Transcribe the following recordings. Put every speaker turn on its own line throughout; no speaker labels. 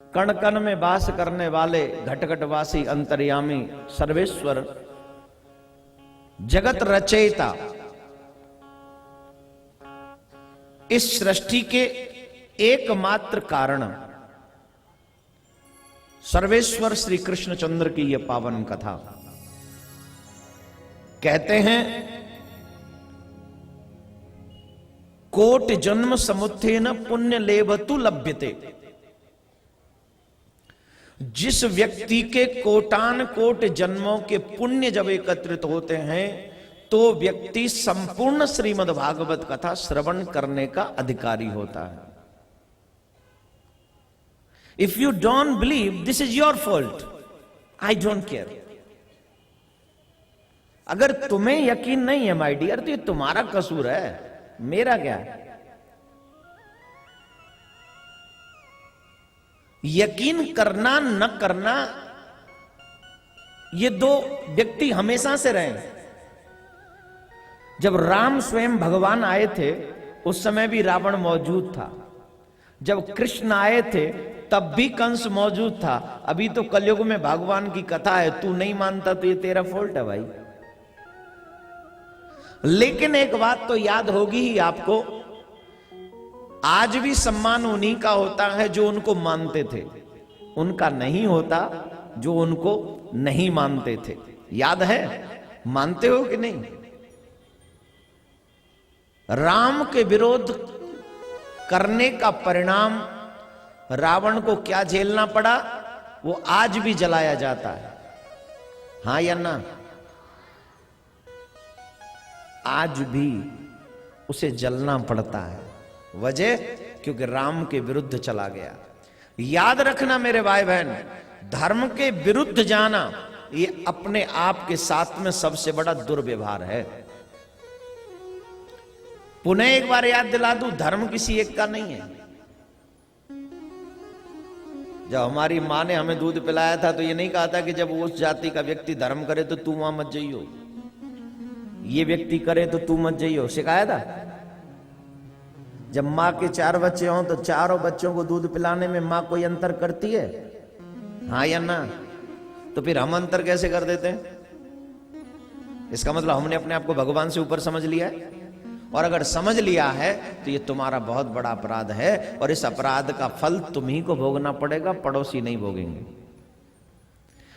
कण कण में वास करने वाले घटघटवासी अंतर्यामी सर्वेश्वर जगत रचयिता इस सृष्टि के एकमात्र कारण सर्वेश्वर श्री कृष्णचंद्र की यह पावन कथा। कहते हैं कोटि जन्म समुत्थेन पुण्य लेभतु लभ्यते। जिस व्यक्ति के कोटान कोट जन्मों के पुण्य जब एकत्रित होते हैं तो व्यक्ति संपूर्ण श्रीमद् भागवत कथा श्रवण करने का अधिकारी होता है। If you don't believe this is your fault, I don't care. अगर तुम्हें यकीन नहीं है माय डियर तो ये तुम्हारा कसूर है, मेरा क्या है। यकीन करना न करना ये दो व्यक्ति हमेशा से रहे। जब राम स्वयं भगवान आए थे उस समय भी रावण मौजूद था। जब कृष्ण आए थे तब भी कंस मौजूद था। अभी तो कलयुग में भगवान की कथा है, तू नहीं मानता तो ये तेरा फॉल्ट है भाई। लेकिन एक बात तो याद होगी ही आपको, आज भी सम्मान उन्हीं का होता है जो उनको मानते थे, उनका नहीं होता जो उनको नहीं मानते थे। याद है? मानते हो कि नहीं? राम के विरोध करने का परिणाम रावण को क्या झेलना पड़ा वो आज भी जलाया जाता है। हां या ना? आज भी उसे जलना पड़ता है। वजह क्योंकि राम के विरुद्ध चला गया। याद रखना मेरे भाई बहन, धर्म के विरुद्ध जाना ये अपने आप के साथ में सबसे बड़ा दुर्व्यवहार है। पुनः एक बार याद दिला दूं, धर्म किसी एक का नहीं है। जब हमारी मां ने हमें दूध पिलाया था तो ये नहीं कहा था कि जब उस जाति का व्यक्ति धर्म करे तो तू वहां मत जाइयो, ये व्यक्ति करे तो तू मत जाइयो। सिखाया था? जब मां के 4 बच्चे हों तो चारों बच्चों को दूध पिलाने में मां कोई अंतर करती है? हाँ या ना? तो फिर हम अंतर कैसे कर देते हैं? इसका मतलब हमने अपने आप को भगवान से ऊपर समझ लिया है। और अगर समझ लिया है तो ये तुम्हारा बहुत बड़ा अपराध है और इस अपराध का फल तुम्ही को भोगना पड़ेगा, पड़ोसी नहीं भोगेंगे।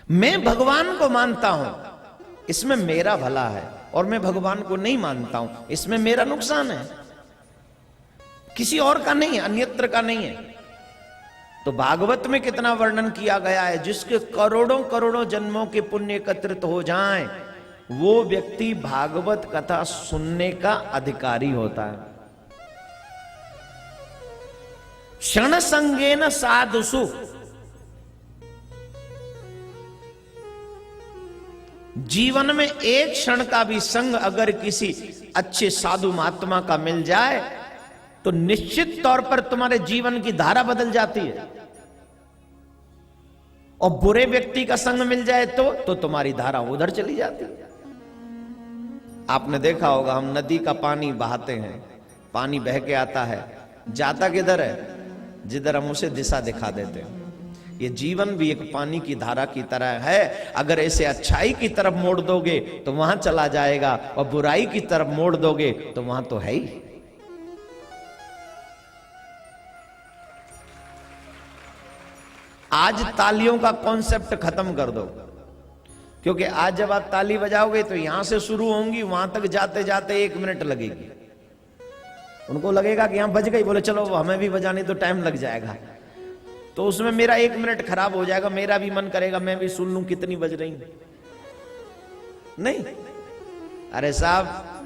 मैं भगवान को मानता हूं, इसमें मेरा भला है, और मैं भगवान को नहीं मानता हूं, इसमें मेरा नुकसान है, किसी और का नहीं है, अन्यत्र का नहीं है। तो भागवत में कितना वर्णन किया गया है, जिसके करोड़ों करोड़ों जन्मों के पुण्य एकत्रित हो जाएं वो व्यक्ति भागवत कथा सुनने का अधिकारी होता है। क्षण संगेन साधुषु, जीवन में एक क्षण का भी संग अगर किसी अच्छे साधु महात्मा का मिल जाए तो निश्चित तौर पर तुम्हारे जीवन की धारा बदल जाती है। और बुरे व्यक्ति का संग मिल जाए तो तुम्हारी धारा उधर चली जाती है। आपने देखा होगा, हम नदी का पानी बहाते हैं, पानी बह के आता है, जाता किधर है? जिधर हम उसे दिशा दिखा देते हैं। ये जीवन भी एक पानी की धारा की तरह है। अगर इसे अच्छाई की तरफ मोड़ दोगे तो वहां चला जाएगा, और बुराई की तरफ मोड़ दोगे तो वहां तो है ही। आज तालियों का कॉन्सेप्ट खत्म कर दो, क्योंकि आज जब आप ताली बजाओगे तो यहां से शुरू होंगी, वहां तक जाते जाते 1 मिनट लगेगी। उनको लगेगा कि यहां बज गई, बोले चलो हमें भी बजाने तो टाइम लग जाएगा, तो उसमें मेरा 1 मिनट खराब हो जाएगा। मेरा भी मन करेगा मैं भी सुन लूं कितनी बज रही नहीं। अरे साहब,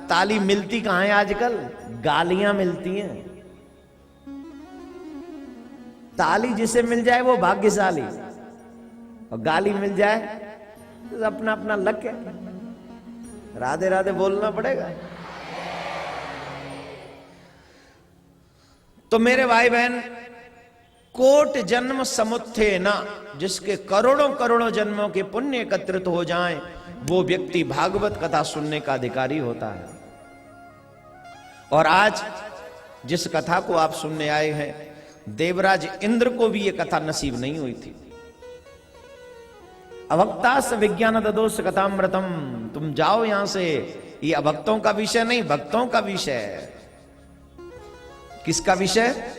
ताली मिलती कहां है आजकल? गालियां मिलती हैं। ताली जिसे मिल जाए वो भाग्यशाली, और गाली मिल जाए तो अपना अपना लक है। राधे राधे बोलना पड़ेगा। तो मेरे भाई बहन, कोट जन्म समुत्थेन, जिसके करोड़ों करोड़ों जन्मों के पुण्य एकत्रित हो जाएं वो व्यक्ति भागवत कथा सुनने का अधिकारी होता है। और आज जिस कथा को आप सुनने आए हैं देवराज इंद्र को भी ये कथा नसीब नहीं हुई थी। अभक्तास विज्ञान ददोष कथामृतम, तुम जाओ यहां से, ये अभक्तों का विषय नहीं, भक्तों का विषय है। किसका विषय?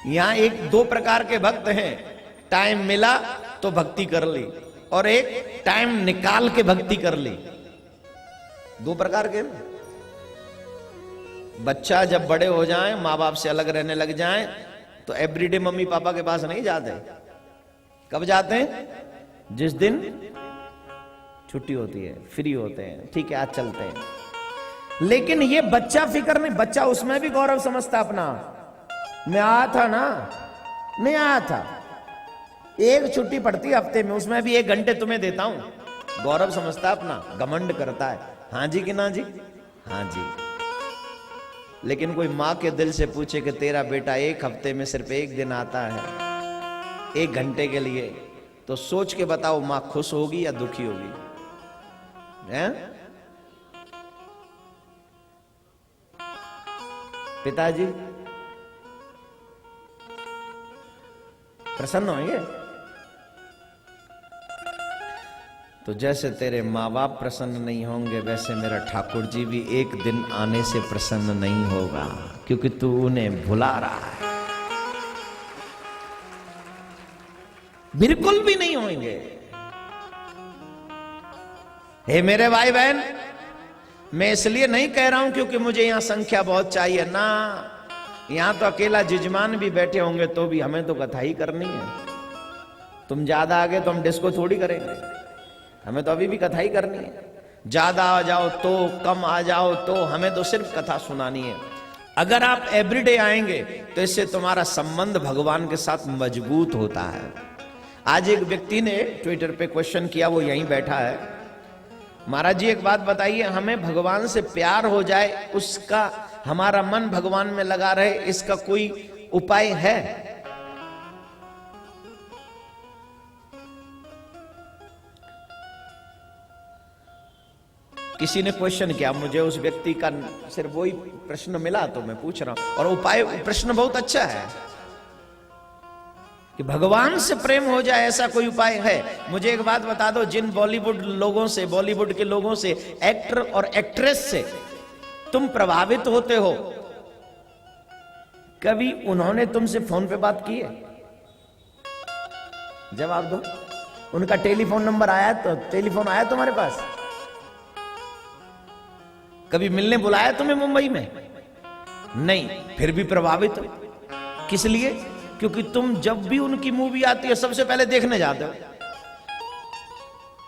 यहां एक दो प्रकार के भक्त हैं, टाइम मिला तो भक्ति कर ली, और एक टाइम निकाल के भक्ति कर ली। दो प्रकार के। बच्चा जब बड़े हो जाएं, माँ बाप से अलग रहने लग जाएं, तो एवरीडे मम्मी पापा के पास नहीं जाते। कब जाते हैं? जिस दिन छुट्टी होती है, फ्री होते हैं, ठीक है आज चलते हैं। लेकिन ये बच्चा फिक्र नहीं, बच्चा उसमें भी गौरव समझता अपना। मैं आया था ना, मैं आया था, एक छुट्टी पड़ती है हफ्ते में, उसमें भी 1 घंटे तुम्हें देता हूं। गौरव समझता है अपना, घमंड करता है। हाँ जी कि ना जी? हाँ जी। लेकिन कोई माँ के दिल से पूछे कि तेरा बेटा 1 हफ्ते में सिर्फ 1 दिन आता है, 1 घंटे के लिए, तो सोच के बताओ माँ खुश होगी या दुखी होगी? हैं? पिताजी प्रसन्न होंगे? तो जैसे तेरे माँ बाप प्रसन्न नहीं होंगे, वैसे मेरा ठाकुर जी भी एक दिन आने से प्रसन्न नहीं होगा, क्योंकि तू उन्हें भुला रहा है। बिल्कुल भी नहीं होंगे। हे मेरे भाई बहन, मैं इसलिए नहीं कह रहा हूं क्योंकि मुझे यहां संख्या बहुत चाहिए ना। यहां तो अकेला जजमान भी बैठे होंगे तो भी हमें तो कथा ही करनी है। तुम ज्यादा आ गए तो हम डिस्को थोड़ी करेंगे, हमें तो अभी भी कथा ही करनी है। ज्यादा आ जाओ तो, कम आ जाओ तो, हमें तो सिर्फ कथा सुनानी है। अगर आप एवरीडे आएंगे तो इससे तुम्हारा संबंध भगवान के साथ मजबूत होता है। आज एक व्यक्ति ने ट्विटर पे क्वेश्चन किया, वो यहीं बैठा है, महाराज जी एक बात बताइए, हमें भगवान से प्यार हो जाए, उसका हमारा मन भगवान में लगा रहे, इसका कोई उपाय है? किसी ने क्वेश्चन किया मुझे, उस व्यक्ति का सिर्फ वही प्रश्न मिला तो मैं पूछ रहा हूं। और उपाय, प्रश्न बहुत अच्छा है कि भगवान से प्रेम हो जाए, ऐसा कोई उपाय है? मुझे एक बात बता दो, जिन बॉलीवुड लोगों से, बॉलीवुड के लोगों से, एक्टर और एक्ट्रेस से तुम प्रभावित होते हो, कभी उन्होंने तुमसे फोन पे बात की है? जवाब दो। उनका टेलीफोन नंबर आया, तो टेलीफोन आया तुम्हारे पास? कभी मिलने बुलाया तुम्हें मुंबई में? नहीं, फिर भी प्रभावित हो। किस लिए? क्योंकि तुम जब भी उनकी मूवी आती है सबसे पहले देखने जाते हो,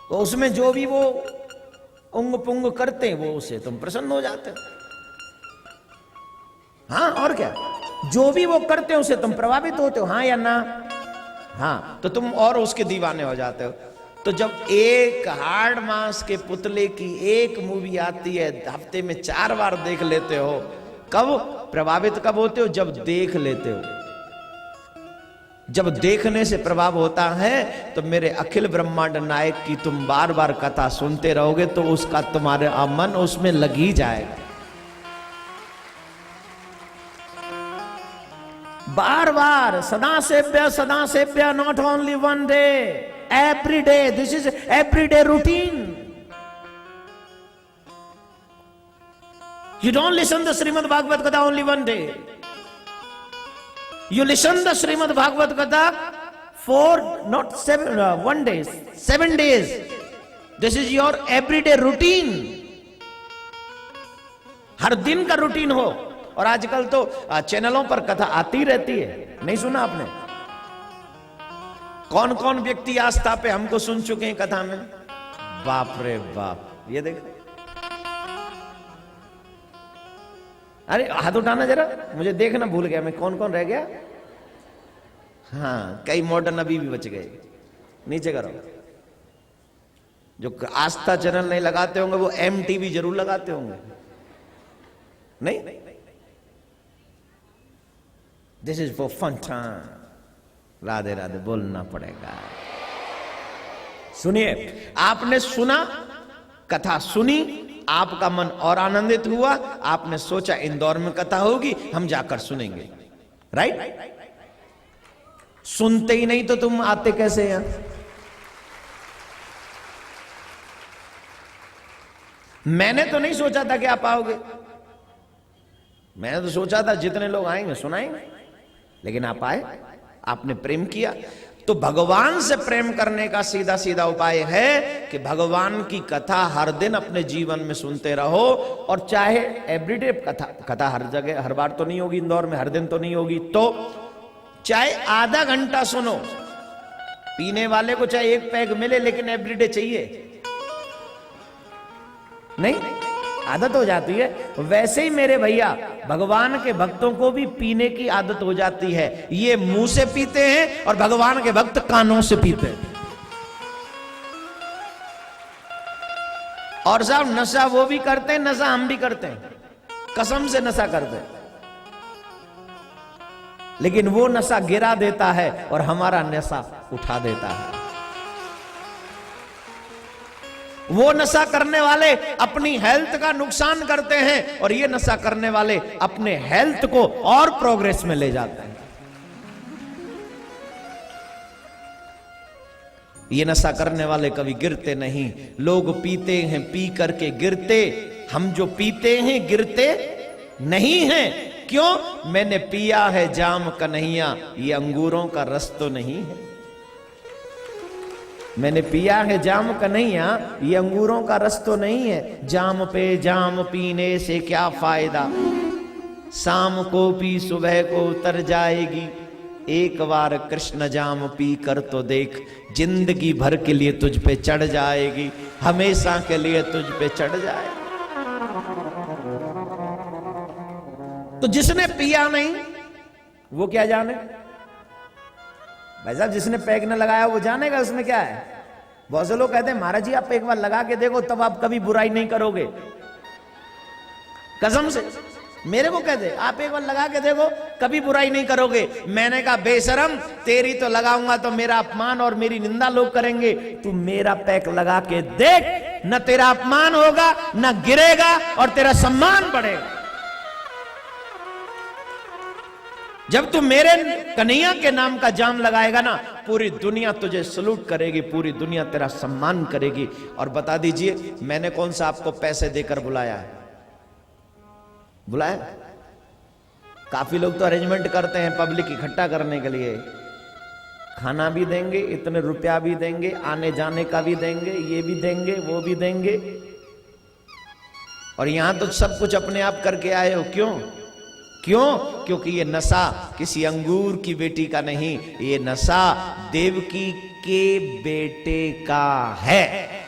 तो उसमें जो भी वो उंग पुंग करते हैं, वो उसे तुम प्रसन्न हो जाते हो। हाँ, और क्या, जो भी वो करते हैं उसे तुम प्रभावित होते हो, हाँ या ना? हाँ, तो तुम और उसके दीवाने हो जाते हो। तो जब एक हार्ड मास के पुतले की एक मूवी आती है, हफ्ते में 4 बार देख लेते हो, कब प्रभावित कब होते हो? जब देख लेते हो। जब देखने से प्रभाव होता है तो मेरे अखिल ब्रह्मांड नायक की तुम बार बार कथा सुनते रहोगे तो उसका तुम्हारे मन उसमें लग ही जाएगा। बार बार, सदा सेव्य, not only one day, every day, this is everyday routine. You don't listen the Srimad Bhagavad Gita only one day. You listen the Srimad Bhagavad Gita for not 1 day, 7 days. This is your everyday routine. हर दिन का routine हो। और आजकल तो चैनलों पर कथा आती रहती है, नहीं सुना आपने? कौन कौन व्यक्ति आस्था पे हमको सुन चुके हैं कथा में? बाप रे बाप, ये देखो। अरे हाथ उठाना जरा, मुझे देखना भूल गया मैं, कौन कौन रह गया? हाँ, कई मॉडर्न अभी भी बच गए, नीचे करो। जो आस्था चैनल नहीं लगाते होंगे वो MTV जरूर लगाते होंगे, नहीं? This is for fun time. Radhe Radhe बोलना पड़ेगा। सुनिए, आपने सुना, कथा सुनी, आपका मन और आनंदित हुआ, आपने सोचा इंदौर में कथा होगी, हम जाकर सुनेंगे। राइट? सुनते ही नहीं तो तुम आते कैसे यहां? मैंने तो नहीं सोचा था कि आप आओगे। मैंने तो सोचा था जितने लोग आएंगे सुनाएंगे, लेकिन आप आए, आपने प्रेम किया। तो भगवान से प्रेम करने का सीधा सीधा उपाय है कि भगवान की कथा हर दिन अपने जीवन में सुनते रहो। और चाहे एवरीडे कथा हर जगह हर बार तो नहीं होगी, इंदौर में हर दिन तो नहीं होगी, तो चाहे आधा घंटा सुनो। पीने वाले को चाहे एक पैग मिले, लेकिन एवरीडे चाहिए नहीं, आदत हो जाती है। वैसे ही मेरे भैया भगवान के भक्तों को भी पीने की आदत हो जाती है। ये मुंह से पीते हैं और भगवान के भक्त कानों से पीते हैं। और साहब नशा वो भी करते हैं, नशा हम भी करते हैं, कसम से नशा करते हैं, लेकिन वो नशा गिरा देता है और हमारा नशा उठा देता है। वो नशा करने वाले अपनी हेल्थ का नुकसान करते हैं और ये नशा करने वाले अपने हेल्थ को और प्रोग्रेस में ले जाते हैं। ये नशा करने वाले कभी गिरते नहीं। लोग पीते हैं, पी करके गिरते। हम जो पीते हैं गिरते नहीं हैं। क्यों? मैंने पिया है जाम कन्हैया, ये अंगूरों का रस तो नहीं है। मैंने पिया है जाम कन्हैया, ये अंगूरों का रस तो नहीं है। जाम पे जाम पीने से क्या फायदा, शाम को पी सुबह को उतर जाएगी। एक बार कृष्ण जाम पी कर तो देख, जिंदगी भर के लिए तुझ पे चढ़ जाएगी, हमेशा के लिए तुझ पे चढ़ जाएगी। तो जिसने पिया नहीं वो क्या जाने? भाई साहब जिसने पैक न लगाया वो जानेगा उसमें क्या है। बहुत से लोग कहते हैं महाराज जी आप एक बार लगा के देखो, तब आप कभी बुराई नहीं करोगे। कसम से मेरे को कहते आप एक बार लगा के देखो कभी बुराई नहीं करोगे। मैंने कहा बेशरम, तेरी तो लगाऊंगा तो मेरा अपमान और मेरी निंदा लोग करेंगे। तू मेरा पैक लगा के देख, न तेरा अपमान होगा न गिरेगा और तेरा सम्मान बढ़ेगा। जब तू मेरे कन्हैया के नाम का जाम लगाएगा ना, पूरी दुनिया तुझे सलूट करेगी, पूरी दुनिया तेरा सम्मान करेगी। और बता दीजिए मैंने कौन सा आपको पैसे देकर बुलाया है? बुलाया? काफी लोग तो अरेंजमेंट करते हैं पब्लिक इकट्ठा करने के लिए, खाना भी देंगे, इतने रुपया भी देंगे, आने जाने का भी देंगे, ये भी देंगे वो भी देंगे। और यहां तो सब कुछ अपने आप करके आए हो। क्यों? क्योंकि ये नशा किसी अंगूर की बेटी का नहीं, ये नशा देवकी के बेटे का है।